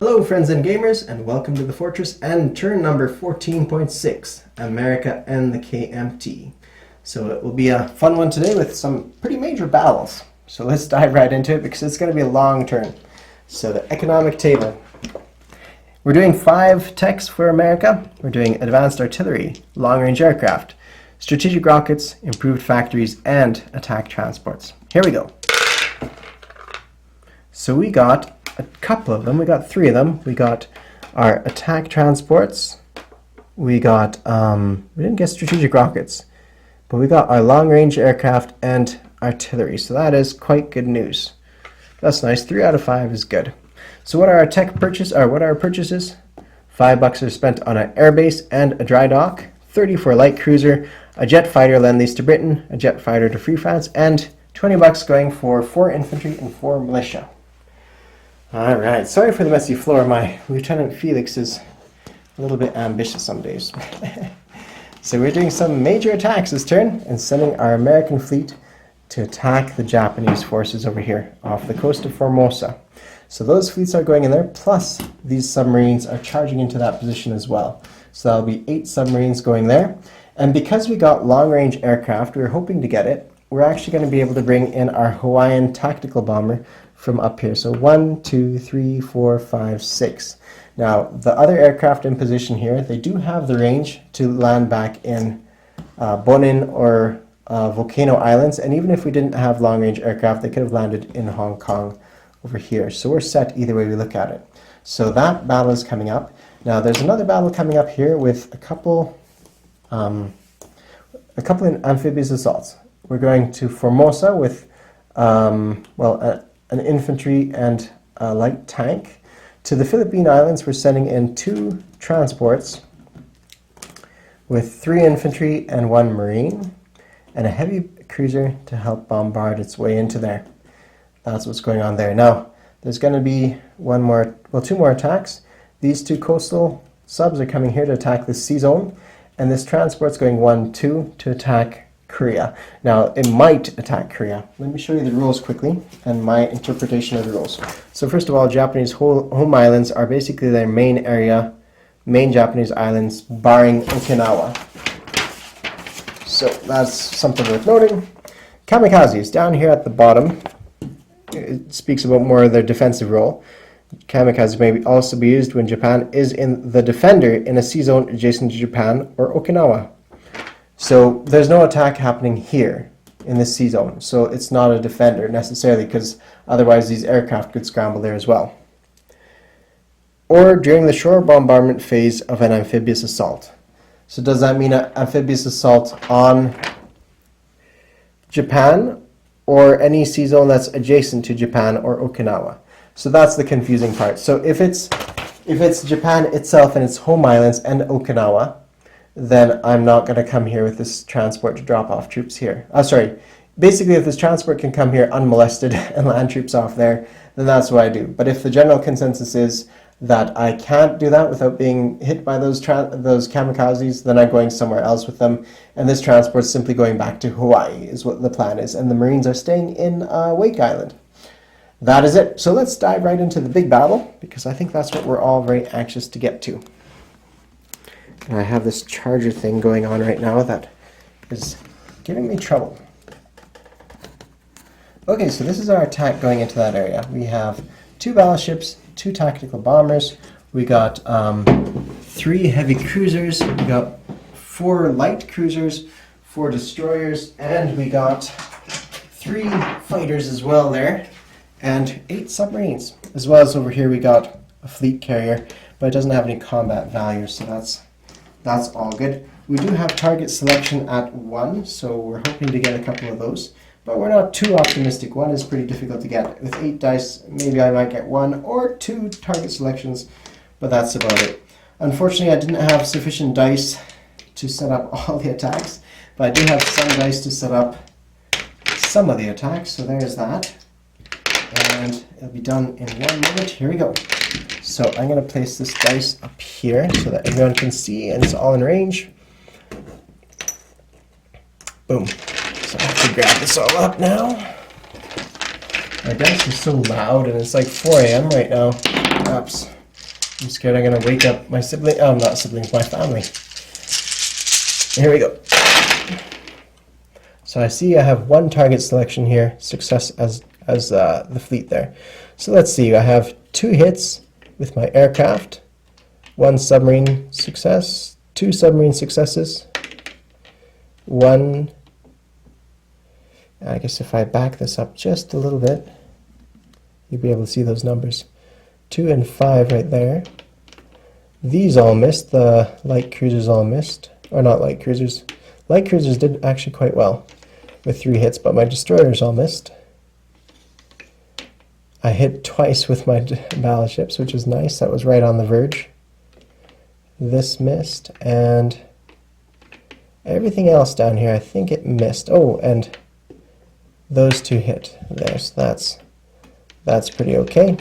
Hello friends and gamers, and welcome to the Fortress and turn number 14.6, America and the KMT. So it will be a fun one today with some pretty major battles. So let's dive right into it because it's going to be a long turn. So the economic table. We're doing 5 techs for America. We're doing advanced artillery, long-range aircraft, strategic rockets, improved factories, and attack transports. Here we go. So we got a couple of them. We got 3 of them. We got our attack transports. We got, we didn't get strategic rockets, but we got our long-range aircraft and artillery. So that is quite good news. That's nice. 3 out of 5 is good. So what are our tech purchases? What are our purchases? $5 are spent on an airbase and a dry dock. 30 for a light cruiser, a jet fighter lend-lease to Britain, a jet fighter to Free France, and $20 going for 4 infantry and 4 militia. Alright, sorry for the messy floor. My Lieutenant Felix is a little bit ambitious some days. So we're doing some major attacks this turn and sending our American fleet to attack the Japanese forces over here off the coast of Formosa. So those fleets are going in there, plus these submarines are charging into that position as well. So that'll be 8 submarines going there. And because we got long-range aircraft, we were hoping to get it, we're actually going to be able to bring in our Hawaiian tactical bomber from up here. So 1, 2, 3, 4, 5, 6. Now, the other aircraft in position here, they do have the range to land back in Bonin or Volcano Islands. And even if we didn't have long-range aircraft, they could have landed in Hong Kong over here. So we're set either way we look at it. So that battle is coming up. Now, there's another battle coming up here with a couple in amphibious assaults. We're going to Formosa with, an infantry and a light tank. To the Philippine Islands, we're sending in 2 transports with 3 infantry and 1 marine, and a heavy cruiser to help bombard its way into there. That's what's going on there. Now, there's going to be 2 more attacks. These 2 coastal subs are coming here to attack the sea zone, and this transport's going 1, 2 to attack Korea. Now, it might attack Korea. Let me show you the rules quickly and my interpretation of the rules. So first of all, Japanese home islands are basically their main area, main Japanese islands, barring Okinawa. So that's something worth noting. Kamikazes, down here at the bottom, it speaks about more of their defensive role. Kamikazes may also be used when Japan is in the defender in a sea zone adjacent to Japan or Okinawa. So there's no attack happening here in this sea zone. So it's not a defender necessarily, because otherwise these aircraft could scramble there as well. Or during the shore bombardment phase of an amphibious assault. So does that mean an amphibious assault on Japan or any sea zone that's adjacent to Japan or Okinawa? So that's the confusing part. So if it's Japan itself and its home islands and Okinawa, then I'm not going to come here with this transport to drop off troops here. Basically, if this transport can come here unmolested and land troops off there, then that's what I do. But if the general consensus is that I can't do that without being hit by those kamikazes, then I'm going somewhere else with them. And this transport's simply going back to Hawaii is what the plan is. And the Marines are staying in Wake Island. That is it. So let's dive right into the big battle, because I think that's what we're all very anxious to get to. And I have this charger thing going on right now that is giving me trouble. Okay, so this is our attack going into that area. We have 2 battleships, 2 tactical bombers. We got 3 heavy cruisers. We got 4 light cruisers, 4 destroyers, and we got 3 fighters as well there, and 8 submarines. As well as over here we got a fleet carrier, but it doesn't have any combat value, so that's all good. We do have target selection at 1, so we're hoping to get a couple of those. But we're not too optimistic. 1 is pretty difficult to get. With 8 dice, maybe I might get 1 or 2 target selections, but that's about it. Unfortunately, I didn't have sufficient dice to set up all the attacks, but I do have some dice to set up some of the attacks, so there's that. And it'll be done in 1 minute. Here we go. So I'm going to place this dice up here so that everyone can see and it's all in range. Boom. So I have to grab this all up now. My dice are so loud and it's like 4 a.m. right now. Oops. I'm scared I'm going to wake up my sibling. Oh, not siblings, my family. Here we go. So I see I have one target selection here, success as the fleet there. So let's see, I have 2 hits with my aircraft, 1 submarine success, 2 submarine successes, 1. I guess if I back this up just a little bit, you'll be able to see those numbers. 2 and 5 right there. These all missed, the light cruisers all missed. Or not light cruisers. Light cruisers did actually quite well with 3 hits, but my destroyers all missed. I hit twice with my battleships, which is nice. That was right on the verge. This missed, and everything else down here, I think it missed. Oh, and those 2 hit there, so that's pretty okay.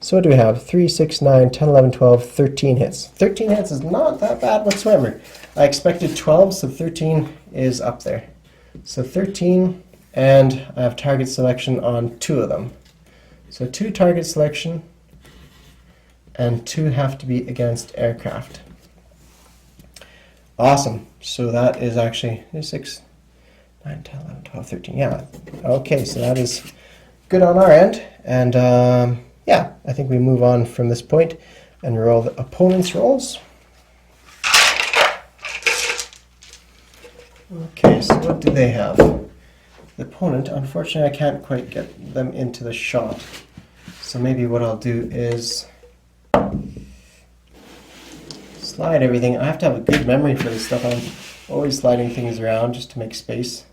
So what do we have? 3, 6, 9, 10, 11, 12, 13 hits. 13 hits is not that bad whatsoever. I expected 12, so 13 is up there. So 13, and I have target selection on 2 of them. So 2 target selection, and 2 have to be against aircraft. Awesome. So that is actually 6, 9, 10, 11, 12, 13. Yeah. Okay, so that is good on our end. And yeah, I think we move on from this point and roll the opponent's rolls. Okay, so what do they have? The opponent, unfortunately, I can't quite get them into the shot. So maybe what I'll do is slide everything. I have to have a good memory for this stuff. I'm always sliding things around just to make space.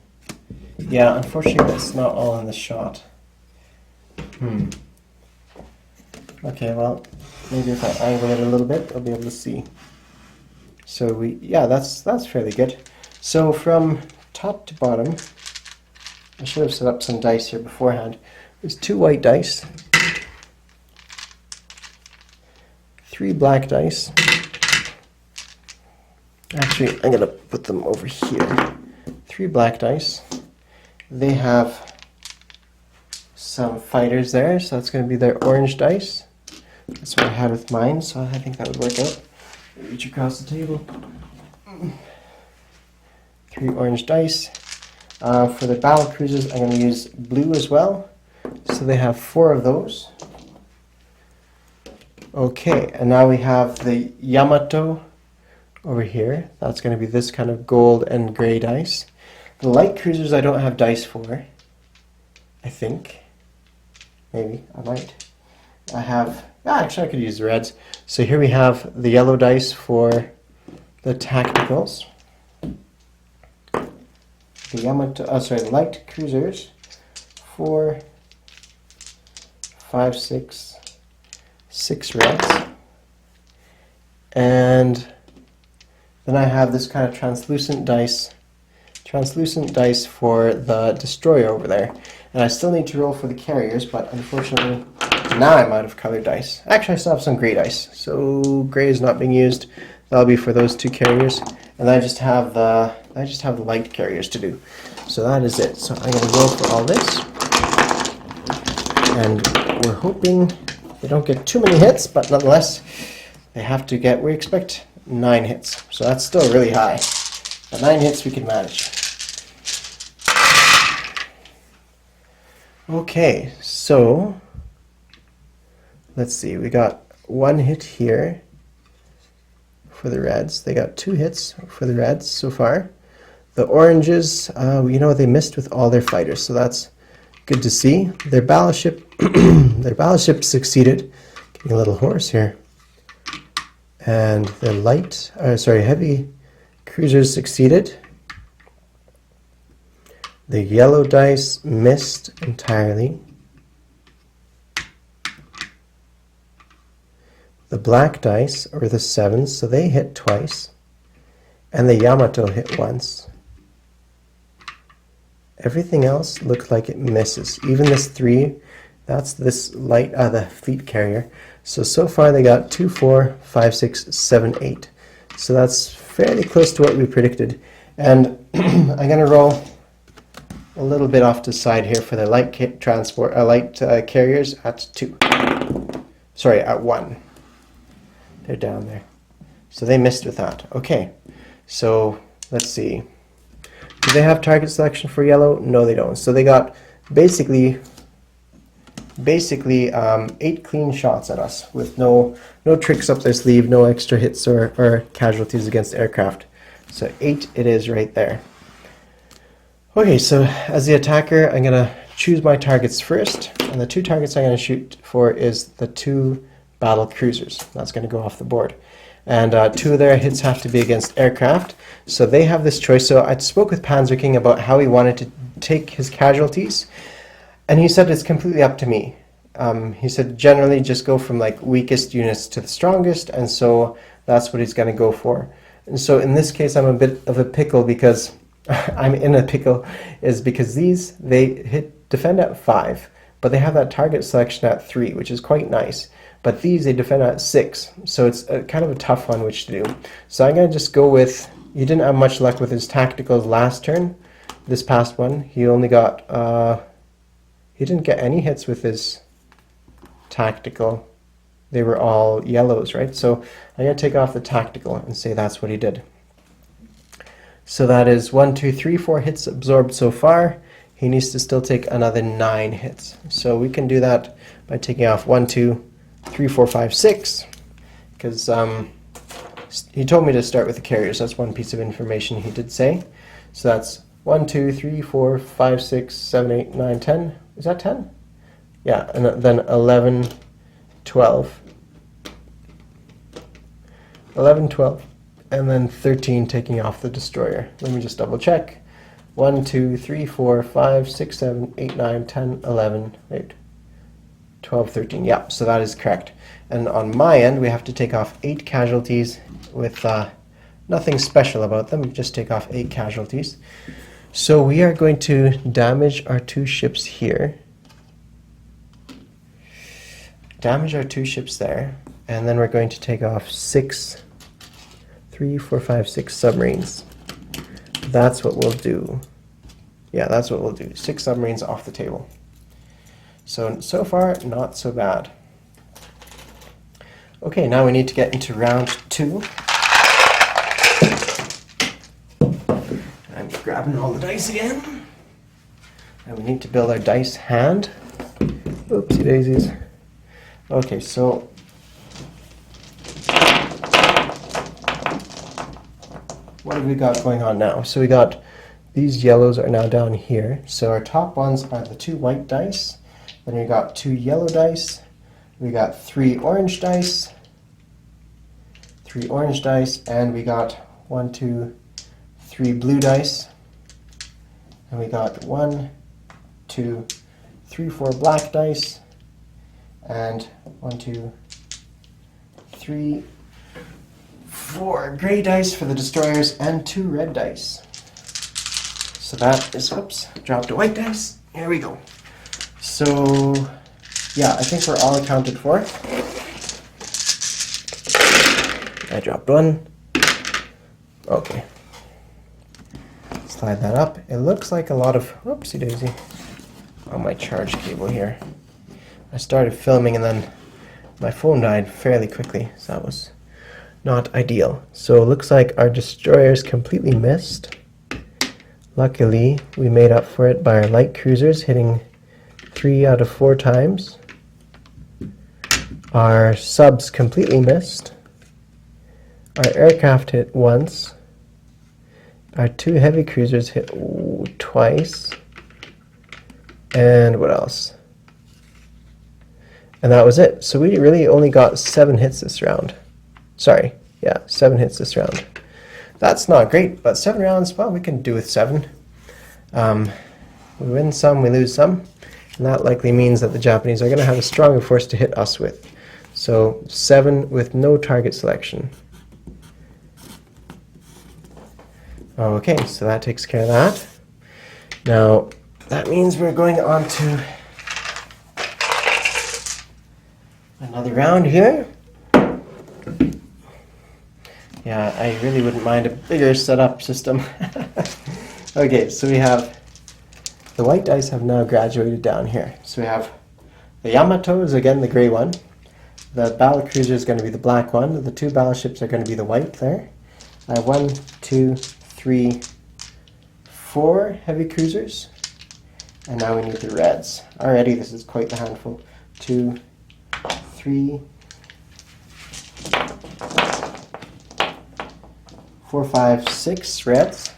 Yeah, unfortunately, that's not all in the shot. Okay, well, maybe if I angle it a little bit, I'll be able to see. So yeah, that's fairly good. So from top to bottom, I should have set up some dice here beforehand. There's 2 white dice, 3 black dice. Actually, I'm going to put them over here. 3 black dice. They have some fighters there, so that's going to be their orange dice. That's what I had with mine, so I think that would work out. Reach across the table. 3 orange dice. For the battle cruisers, I'm going to use blue as well. So they have 4 of those. Okay, and now we have the Yamato over here. That's going to be this kind of gold and gray dice. The light cruisers I don't have dice for, I think. Maybe, I might. I have, actually I could use the reds. So here we have the yellow dice for the tacticals. The Yamato, light cruisers, 4, 5, 6, 6 reds. And then I have this kind of translucent dice for the destroyer over there. And I still need to roll for the carriers, but unfortunately now I'm out of colored dice. Actually, I still have some gray dice, so gray is not being used. That'll be for those 2 carriers, and I just have the light carriers to do. So that is it. So I'm going to roll for all this, and we're hoping they don't get too many hits, but nonetheless, they have to get. We expect 9 hits, so that's still really high. But 9 hits we can manage. Okay, so let's see. We got 1 hit here for the reds. They got 2 hits for the reds so far. The oranges, they missed with all their fighters, so that's good to see. Their battleship, succeeded. Getting a little hoarse here. And the heavy cruisers succeeded. The yellow dice missed entirely. The black dice, or the 7s, so they hit twice. And the Yamato hit once. Everything else looked like it misses. Even this 3, that's this light, the fleet carrier. So far they got 2, 4, 5, 6, 7, 8. So that's fairly close to what we predicted. And I'm going to roll a little bit off to the side here for the light carriers at 2. Sorry, at 1. They're down there. So they missed with that. Okay, so let's see. Do they have target selection for yellow? No, they don't. So they got basically 8 clean shots at us with no tricks up their sleeve, no extra hits or casualties against aircraft. So 8 it is right there. Okay, so as the attacker, I'm going to choose my targets first, and the 2 targets I'm going to shoot for is the 2 battle cruisers. That's going to go off the board. And 2 of their hits have to be against aircraft, so they have this choice. So I spoke with Panzer King about how he wanted to take his casualties, and he said it's completely up to me. He said generally just go from like weakest units to the strongest, and so that's what he's going to go for. And so in this case, I'm a bit of a pickle because I'm in a pickle, is because these, they defend at 5, but they have that target selection at 3, which is quite nice. But these, they defend at 6, so it's kind of a tough one which to do. So I'm going to just go with, he didn't have much luck with his tacticals last turn, this past one. He only got, he didn't get any hits with his tactical. They were all yellows, right? So I'm going to take off the tactical and say that's what he did. So that is 1, 2, 3, 4 hits absorbed so far. He needs to still take another 9 hits. So we can do that by taking off 1, 2, 3, 4, 5, 6, because he told me to start with the carriers. That's one piece of information he did say. So that's 1, 2, 3, 4, 5, 6, 7, 8, 9, 10. Is that 10? Yeah, and then 11, 12. 11, 12, and then 13 taking off the destroyer. Let me just double check. 1, 2, 3, 4, 5, 6, 7, 8, 9, 10, 11, wait. 12, 13, yeah, so that is correct. And on my end, we have to take off 8 casualties with nothing special about them, just take off 8 casualties. So we are going to damage our 2 ships here. Damage our 2 ships there, and then we're going to take off 6, 3, 4, 5, 6 submarines. That's what we'll do. Yeah, that's what we'll do. 6 submarines off the table. So far, not so bad. Okay, now we need to get into round 2. I'm grabbing all the dice again. And we need to build our dice hand. Oopsie daisies. Okay, so what have we got going on now? So we got these yellows are now down here. So our top ones are the 2 white dice. Then we got 2 yellow dice. We got 3 orange dice. 3 orange dice, and we got 1, 2, 3 blue dice. And we got 1, 2, 3, 4 black dice. And 1, 2, 3, 4 gray dice for the destroyers, and 2 red dice. So that is, oops, dropped a white dice. Here we go. So, yeah, I think we're all accounted for. I dropped 1. Okay. Slide that up. It looks like a lot of, whoopsie daisy, on my charge cable here. I started filming and then my phone died fairly quickly, so that was not ideal. So it looks like our destroyers completely missed. Luckily, we made up for it by our light cruisers hitting 3 out of 4 times. Our subs completely missed. Our aircraft hit once. Our 2 heavy cruisers hit twice. And what else? And that was it. So we really only got 7 hits this round. Sorry, yeah, 7 hits this round. That's not great, but 7 rounds, well, we can do with 7. We win some, we lose some. And that likely means that the Japanese are going to have a stronger force to hit us with. So 7 with no target selection. Okay, so that takes care of that. Now, that means we're going on to another round here. Yeah, I really wouldn't mind a bigger setup system. Okay, so we have, the white dice have now graduated down here. So we have the Yamatos, again the gray one, The battle cruiser is going to be the black one. The two battleships are going to be the white there. I have 1, 2, 3, 4 heavy cruisers. And now we need the reds. Already this is quite the handful. 2, 3, 4, 5, 6 reds.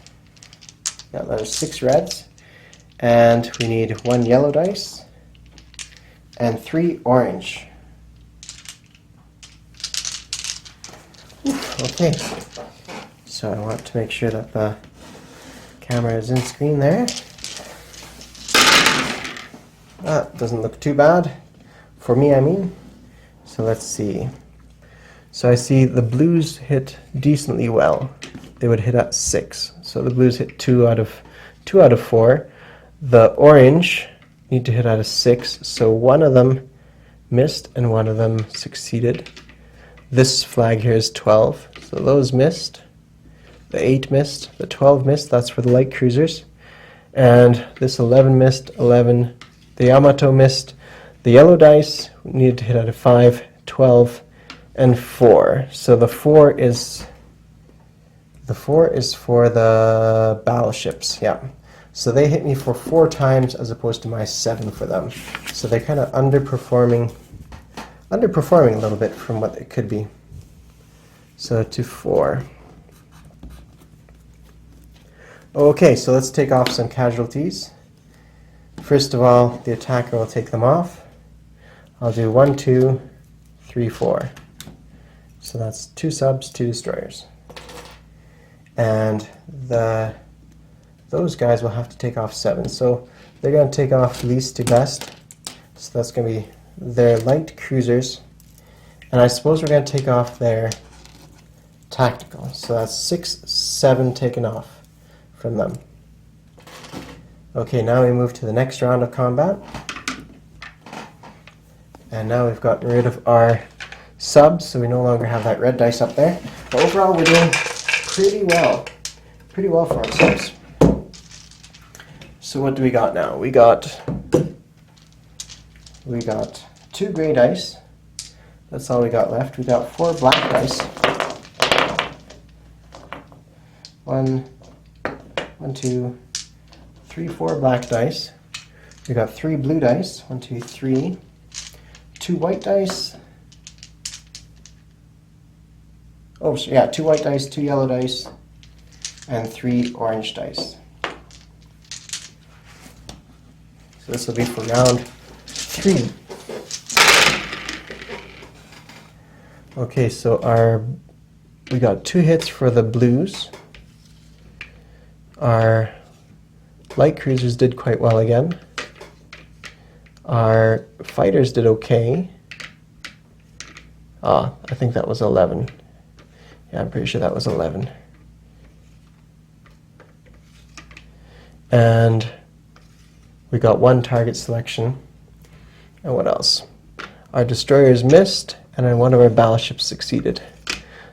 Yeah, there's 6 reds. And we need 1 yellow dice and 3 orange. Okay, so I want to make sure that the camera is in screen there. That doesn't look too bad. For me, I mean. So let's see. So I see the blues hit decently well. They would hit at 6. So the blues hit 2 out of 4. The orange need to hit out of 6. So one of them missed and one of them succeeded. This flag here is 12. So those missed. The 8 missed. The 12 missed. That's for the light cruisers. And this 11 missed. 11. The Yamato missed. The yellow dice needed to hit out of 5, 12, and 4. So the 4 is for the battleships. Yeah. So they hit me for 4 times as opposed to my 7 for them. So they're kind of underperforming a little bit from what it could be. So to 4. Okay, so let's take off some casualties. First of all, the attacker will take them off. I'll do 1, 2, 3, 4. So that's 2 subs, 2 destroyers. And those guys will have to take off 7. So they're going to take off least to best. So that's going to be their light cruisers. And I suppose we're going to take off their tactical. So that's 6, 7 taken off from them. Okay, now we move to the next round of combat. And now we've gotten rid of our subs, so we no longer have that red dice up there. But overall, we're doing pretty well for our subs. So what do we got now? We got 2 gray dice. That's all we got left. We got 4 black dice. 1, 2, 3, 4 black dice. We got 3 blue dice. 1, 2, 3. 2 white dice. Oh, so yeah, 2 white dice, 2 yellow dice, and 3 orange dice. So this will be for round 3. Okay, so we got 2 hits for the blues. Our light cruisers did quite well again. Our fighters did okay. I think that was 11. Yeah, I'm pretty sure that was 11. And we got 1 target selection. And what else? Our destroyers missed, and then one of our battleships succeeded.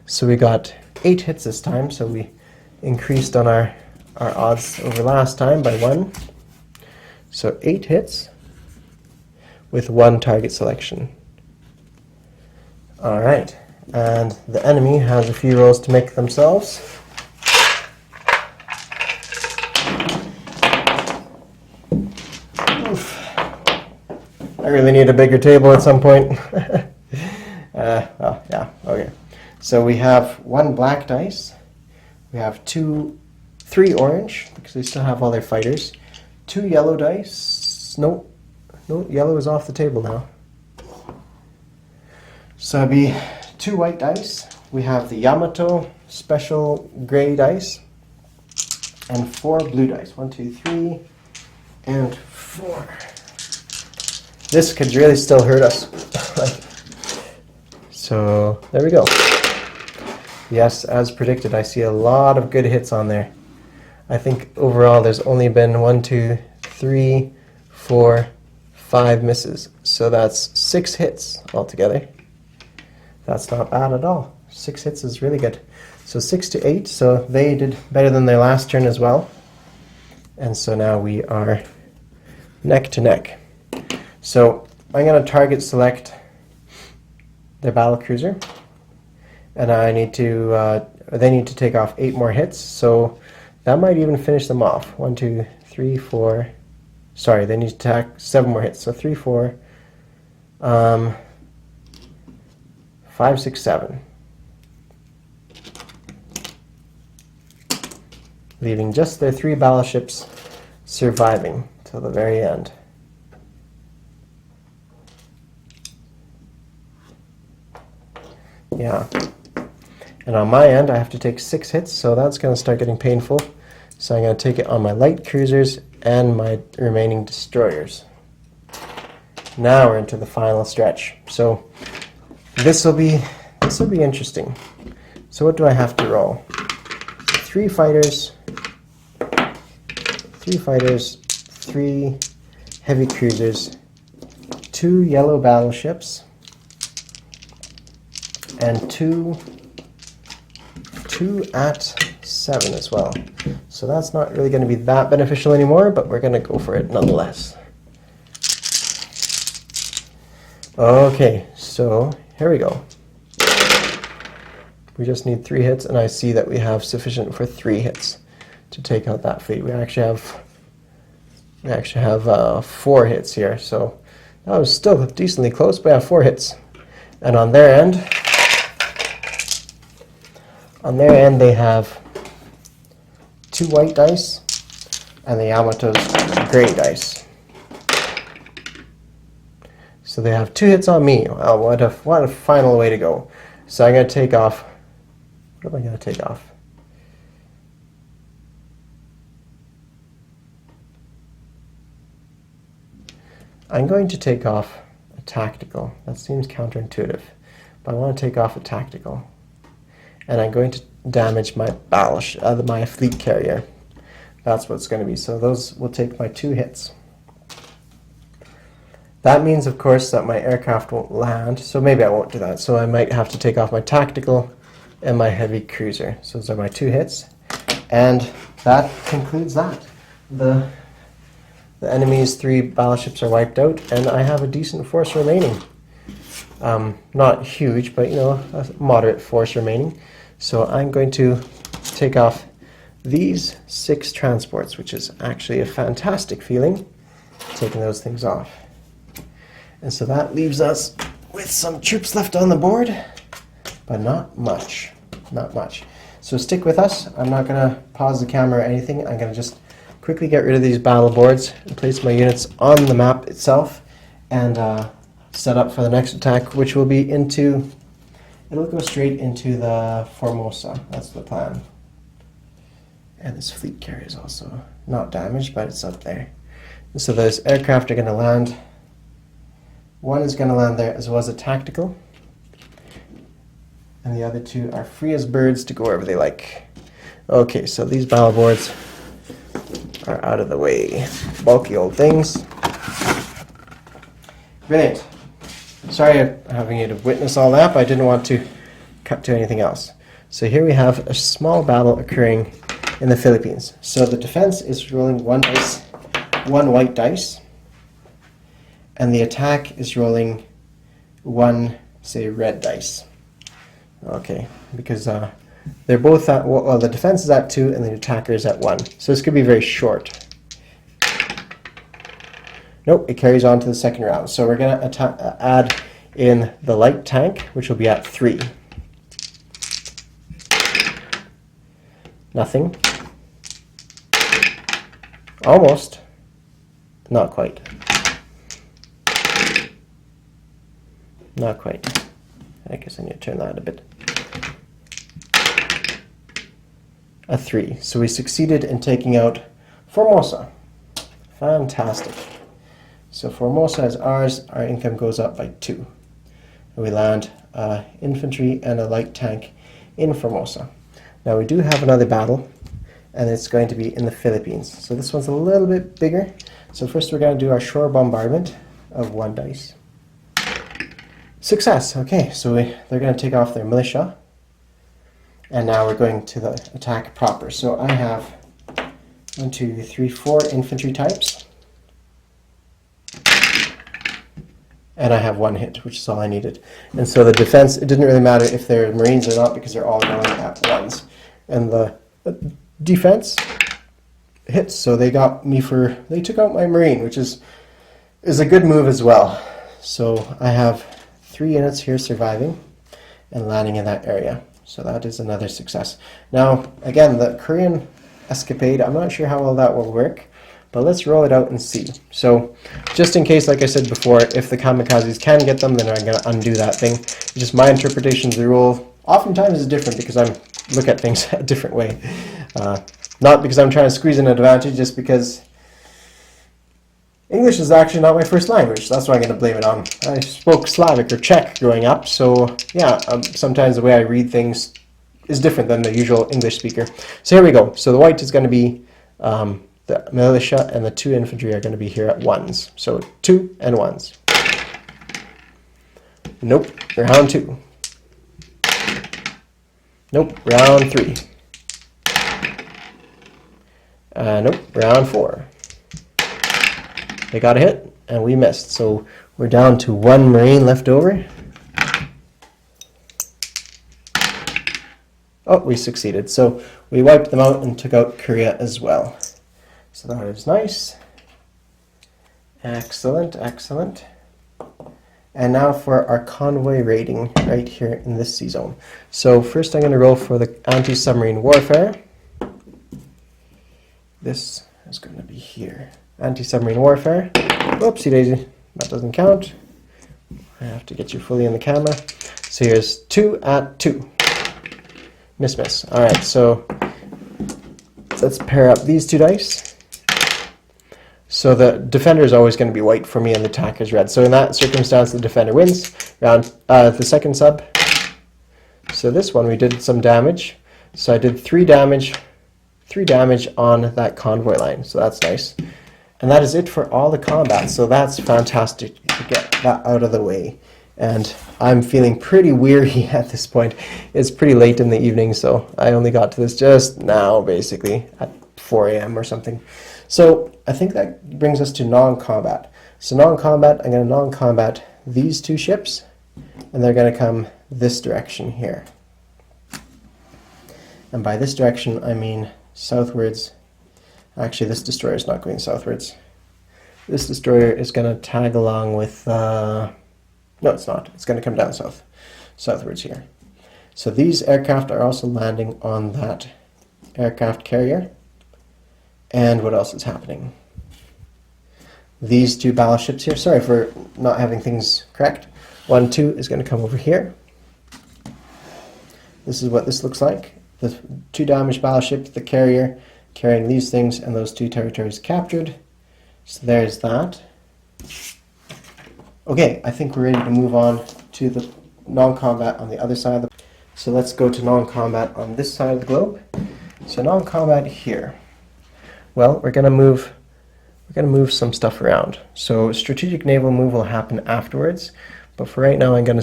So we got 8 hits this time, so we increased on our odds over last time by 1. So 8 hits with 1 target selection. Alright, and the enemy has a few rolls to make themselves. Oof. I really need a bigger table at some point. Well, yeah, okay. So we have 1 black dice. We have 3 orange, because they still have all their fighters. 2 yellow dice. No, yellow is off the table now. So it'd be 2 white dice. We have the Yamato special gray dice. And 4 blue dice. 1, 2, 3, and 4. This could really still hurt us. So there we go. Yes, as predicted, I see a lot of good hits on there. I think overall there's only been 1, 2, 3, 4, 5 misses. So that's 6 hits altogether. That's not bad at all. 6 hits is really good. So 6 to 8, so they did better than their last turn as well. And so now we are neck to neck. So I'm going to target select their battle cruiser, and I need to they need to take off 8 more hits, so that might even finish them off. 1, 2, 3, 4. Sorry, they need to attack 7 more hits. So 3, 4, 5, 6, 7. Leaving just their 3 battleships surviving till the very end. Yeah. And on my end, I have to take 6 hits, so that's going to start getting painful. So I'm going to take it on my light cruisers and my remaining destroyers. Now we're into the final stretch. So this will be interesting. So what do I have to roll? 3 fighters, 3 heavy cruisers, 2 yellow battleships, and 2 at 7 as well. So that's not really going to be that beneficial anymore, but we're going to go for it nonetheless. Okay, so here we go. We just need 3 hits, and I see that we have sufficient for 3 hits to take out that fleet. We actually have 4 hits here, so that was still decently close, but I have 4 hits. And on their end, they have 2 white dice and the Yamato's gray dice. So they have 2 hits on me. Wow, what a final way to go. So I'm going to take off. What am I going to take off? I'm going to take off a tactical. That seems counterintuitive, but I want to take off a tactical. And I'm going to damage my my fleet carrier. That's what it's going to be. So those will take my 2 hits. That means, of course, that my aircraft won't land. So maybe I won't do that. So I might have to take off my tactical and my heavy cruiser. So those are my 2 hits. And that concludes that. The enemy's 3 battleships are wiped out, and I have a decent force remaining. Not huge, but a moderate force remaining. So I'm going to take off these 6 transports, which is actually a fantastic feeling, taking those things off. And so that leaves us with some troops left on the board, but not much. Not much. So stick with us. I'm not going to pause the camera or anything. I'm going to just quickly get rid of these battle boards and place my units on the map itself, and set up for the next attack, which will be it'll go straight into the Formosa. That's the plan. And this fleet carrier is also not damaged, but it's up there. And so those aircraft are going to land. One is going to land there as well as a tactical, and the other 2 are free as birds to go wherever they like. Okay, so these battle boards are out of the way. Bulky old things. Brilliant. Sorry having you to witness all that, but I didn't want to cut to anything else. So here we have a small battle occurring in the Philippines. So the defense is rolling 1 white dice, and the attack is rolling 1, say, red dice. Okay, because they're both at, well, the defense is at 2 and the attacker is at 1. So this could be very short. Nope, it carries on to the second round. So we're going to add in the light tank, which will be at 3. Nothing. Almost. Not quite. Not quite. I guess I need to turn that a bit. A 3. So we succeeded in taking out Formosa. Fantastic. So Formosa is ours. Our income goes up by 2. And we land infantry and a light tank in Formosa. Now we do have another battle, and it's going to be in the Philippines. So this one's a little bit bigger. So first we're going to do our shore bombardment of 1 dice. Success. Okay, so they're going to take off their militia. And now we're going to the attack proper. So I have 1, 2, 3, 4 infantry types. and I have 1 hit, which is all I needed. And so the defense, it didn't really matter if they're Marines or not, because they're all going at ones. And the defense hits, so they got me they took out my Marine, which is a good move as well. So I have 3 units here surviving and landing in that area. So that is another success. Now, again, the Korean escapade, I'm not sure how well that will work, but let's roll it out and see. So just in case, like I said before, if the kamikazes can get them, then I'm going to undo that thing. It's just my interpretation of the rule oftentimes is different because I look at things a different way. Not because I'm trying to squeeze an advantage, just because English is actually not my first language. That's what I'm going to blame it on. I spoke Slavic or Czech growing up, so yeah, sometimes the way I read things is different than the usual English speaker. So here we go. So the white is going to be the militia, and the 2 infantry are going to be here at 1s. So 2 and 1s. Nope, round 2. Nope, round 3. Nope, round 4. They got a hit, and we missed. So we're down to 1 Marine left over. Oh, we succeeded. So we wiped them out and took out Korea as well. So that is nice. Excellent, excellent. And now for our convoy raiding right here in this sea zone. So first I'm going to roll for the anti-submarine warfare. This is going to be here. Anti-submarine warfare. Whoopsie daisy, that doesn't count. I have to get you fully in the camera. So here's 2 at 2. Miss, miss. Alright, so let's pair up these 2 dice. So the defender is always going to be white for me and the attacker is red. So in that circumstance, the defender wins. Round the second sub. So this one we did some damage. So I did 3 damage on that convoy line. So that's nice. And that is it for all the combat. So that's fantastic to get that out of the way. And I'm feeling pretty weary at this point. It's pretty late in the evening, so I only got to this just now, basically, at 4 a.m. or something. So I think that brings us to non-combat. So non-combat, I'm going to non-combat these 2 ships, and they're going to come this direction here. And by this direction, I mean southwards. Actually, this destroyer is not going southwards. This destroyer is going to tag along with... no, it's not. It's going to come down southwards here. So these aircraft are also landing on that aircraft carrier. And what else is happening? These 2 battleships here, sorry for not having things correct. 1, 2 is going to come over here. This is what this looks like. The 2 damaged battleships, the carrier carrying these things, and those 2 territories captured. So there's that. Okay, I think we're ready to move on to the non-combat on the other side. So let's go to non-combat on this side of the globe. So non-combat here. Well, we're going to move some stuff around. So strategic naval move will happen afterwards, but for right now I'm going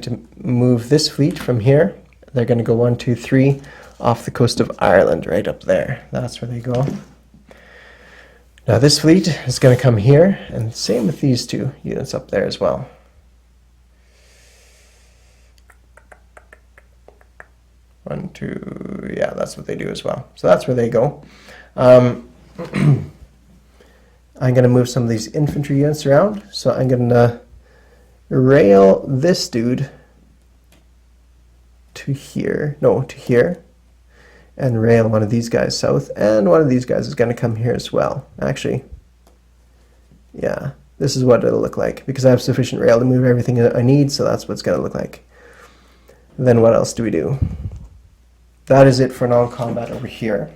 to move this fleet from here. They're going to go 1, 2, 3 off the coast of Ireland, right up there. That's where they go. Now this fleet is going to come here, and same with these 2 units up there as well. One, 2, yeah, that's what they do as well. So that's where they go. I'm going to move some of these infantry units around. So I'm going to rail this dude to here, and rail one of these guys south, and one of these guys is going to come here as well. Actually, yeah, this is what it'll look like, because I have sufficient rail to move everything that I need, so that's what it's going to look like. Then what else do we do? That is it for non-combat over here.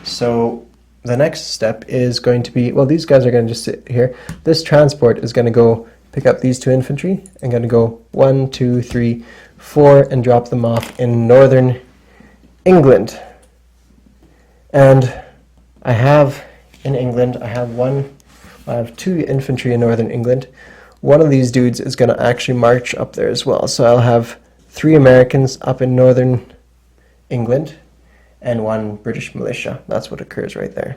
So the next step is going to be, well, these guys are going to just sit here. This transport is going to go pick up these 2 infantry. I'm going to go 1, 2, 3, 4 and drop them off in northern England. And I have in England, I have 2 infantry in northern England. One of these dudes is going to actually march up there as well. So I'll have 3 Americans up in northern England and 1 British militia. That's what occurs right there.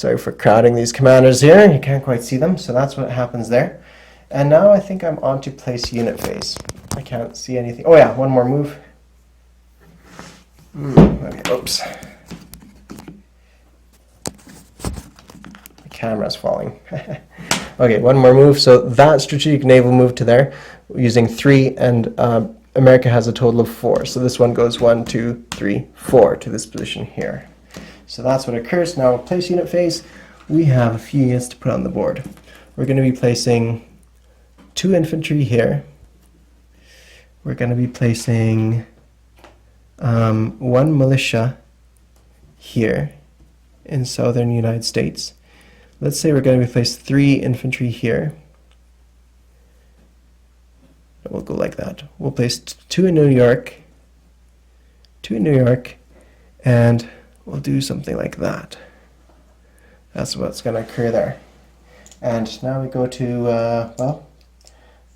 Sorry for crowding these commanders here. You can't quite see them, so that's what happens there. And now I think I'm on to place unit phase. I can't see anything. Oh yeah, one more move. Okay, oops. The camera's falling. Okay, one more move. So that strategic naval move to there, using 3, and America has a total of 4. So this one goes 1, 2, 3, 4 to this position here. So that's what occurs. Now, place unit phase, we have a few units to put on the board. We're going to be placing 2 infantry here. We're going to be placing 1 militia here in southern United States. Let's say we're going to be placed 3 infantry here. We'll go like that. We'll place 2 in New York, 2 in New York, and we'll do something like that. That's what's going to occur there. And now we go to, well,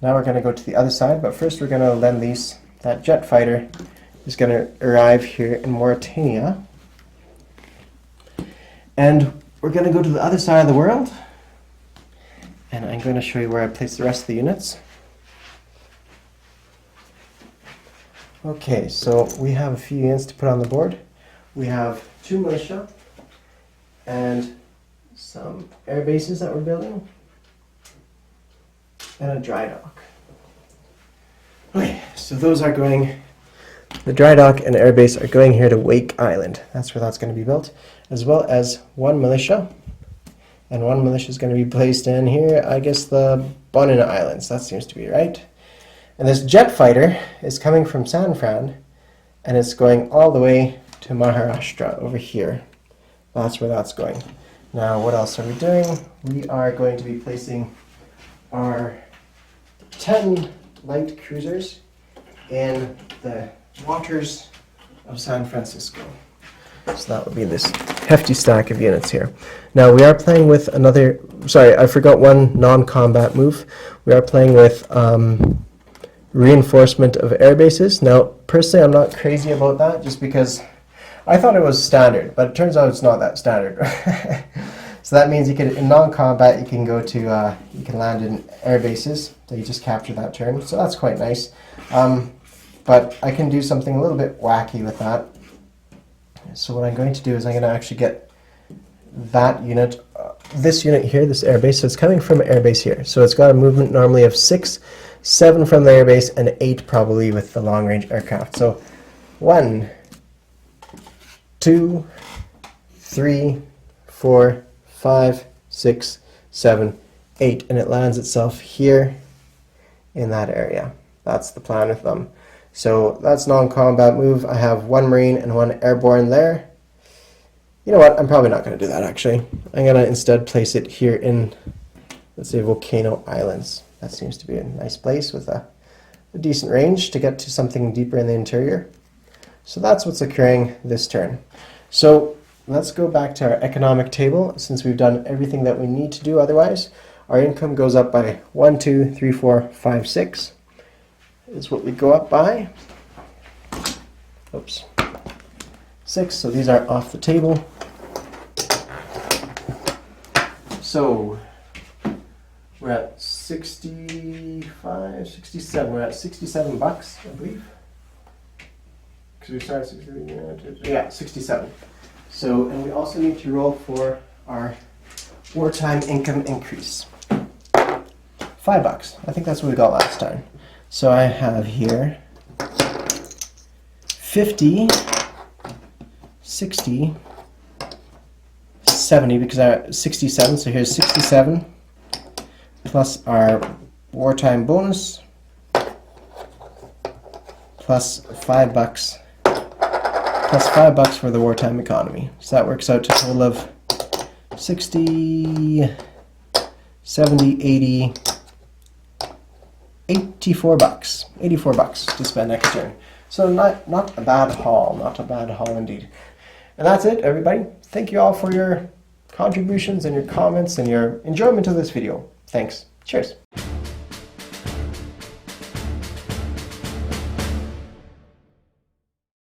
now we're going to go to the other side, but first we're going to lend these. That jet fighter is going to arrive here in Mauritania. And we're going to go to the other side of the world. And I'm going to show you where I place the rest of the units. Okay, so we have a few units to put on the board. We have 2 militia and some air bases that we're building and a dry dock. Okay, so those are going, the dry dock and air base are going here to Wake Island. That's where that's going to be built, as well as 1 militia. And 1 militia is going to be placed in here, I guess the Bonin Islands. That seems to be right. And this jet fighter is coming from San Fran, and it's going all the way to Maharashtra over here. That's where that's going. Now, what else are we doing? We are going to be placing our 10 light cruisers in the waters of San Francisco. So that would be this hefty stack of units here. Now, we are playing with another, sorry, I forgot one non-combat move. We are playing with reinforcement of air bases. Now, personally, I'm not crazy about that, just because I thought it was standard, but it turns out it's not that standard. So that means you can, in non-combat, you can go to, you can land in air bases, so you just capture that turn. So that's quite nice. But I can do something a little bit wacky with that. So what I'm going to do is I'm going to actually get that unit, this unit here, this air base. So it's coming from air base here. So it's got a movement normally of 6, 7 from the air base, and 8 probably with the long-range aircraft. So 1, 2, 3, 4, 5, 6, 7, 8, and it lands itself here in that area. That's the plan with them. So that's non-combat move. I have 1 Marine and 1 Airborne there. You know what? I'm probably not going to do that, actually. I'm going to instead place it here in, let's say, Volcano Islands. That seems to be a nice place with a decent range to get to something deeper in the interior. So that's what's occurring this turn. So let's go back to our economic table. Since we've done everything that we need to do otherwise, our income goes up by 1, 2, 3, 4, 5, 6 is what we go up by. Oops. 6, so these are off the table. So we're at 65, 67. We're at 67 bucks, I believe. Because we started 60, yeah, 67. So, and we also need to roll for our wartime income increase. $5. I think that's what we got last time. So I have here 50, 60, 70, because I have 67, so here's 67, plus our wartime bonus, plus $5, plus $5 for the wartime economy. So that works out to a total of 60, 70, 80, $84. $84 to spend next turn. So not a bad haul, not a bad haul indeed. And that's it, everybody. Thank you all for your contributions and your comments and your enjoyment of this video. Thanks. Cheers.